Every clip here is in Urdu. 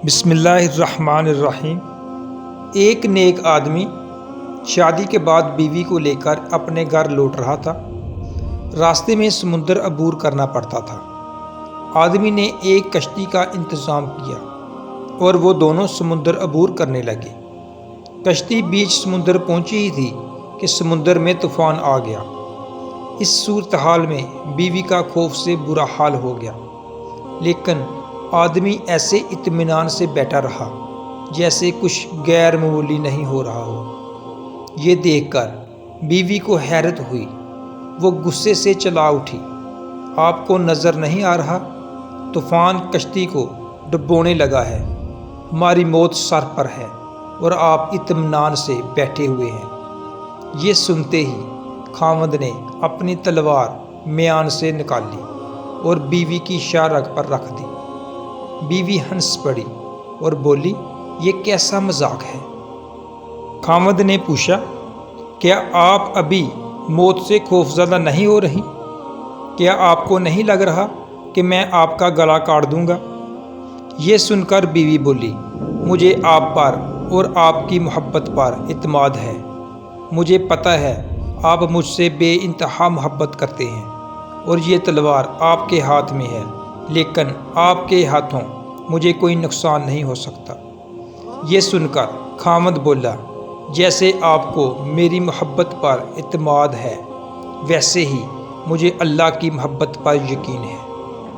بسم اللہ الرحمن الرحیم۔ ایک نیک آدمی شادی کے بعد بیوی کو لے کر اپنے گھر لوٹ رہا تھا۔ راستے میں سمندر عبور کرنا پڑتا تھا۔ آدمی نے ایک کشتی کا انتظام کیا اور وہ دونوں سمندر عبور کرنے لگے۔ کشتی بیچ سمندر پہنچی ہی تھی کہ سمندر میں طوفان آ گیا۔ اس صورتحال میں بیوی کا خوف سے برا حال ہو گیا، لیکن آدمی ایسے اطمینان سے بیٹھا رہا جیسے کچھ غیر معمولی نہیں ہو رہا ہو۔ یہ دیکھ کر بیوی کو حیرت ہوئی۔ وہ غصے سے چلا اٹھی۔ آپ کو نظر نہیں آ رہا؟ طوفان کشتی کو ڈبونے لگا ہے، ہماری موت سر پر ہے اور آپ اطمینان سے بیٹھے ہوئے ہیں۔ یہ سنتے ہی خاوند نے اپنی تلوار میان سے نکالی اور بیوی کی شاہ رگ پر رکھ دی۔ بیوی ہنس پڑی اور بولی، یہ کیسا مذاق ہے؟ خاوند نے پوچھا، کیا آپ ابھی موت سے خوفزدہ نہیں ہو رہی؟ کیا آپ کو نہیں لگ رہا کہ میں آپ کا گلا کاٹ دوں گا؟ یہ سن کر بیوی بولی، مجھے آپ پر اور آپ کی محبت پر اعتماد ہے۔ مجھے پتہ ہے آپ مجھ سے بے انتہا محبت کرتے ہیں اور یہ تلوار آپ کے ہاتھ میں ہے، لیکن آپ کے ہاتھوں مجھے کوئی نقصان نہیں ہو سکتا۔ یہ سن کر خاوند بولا، جیسے آپ کو میری محبت پر اعتماد ہے، ویسے ہی مجھے اللہ کی محبت پر یقین ہے،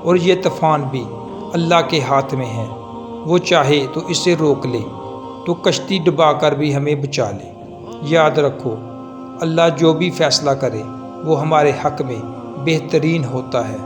اور یہ طوفان بھی اللہ کے ہاتھ میں ہے۔ وہ چاہے تو اسے روک لے، تو کشتی ڈبا کر بھی ہمیں بچا لے۔ یاد رکھو، اللہ جو بھی فیصلہ کرے وہ ہمارے حق میں بہترین ہوتا ہے۔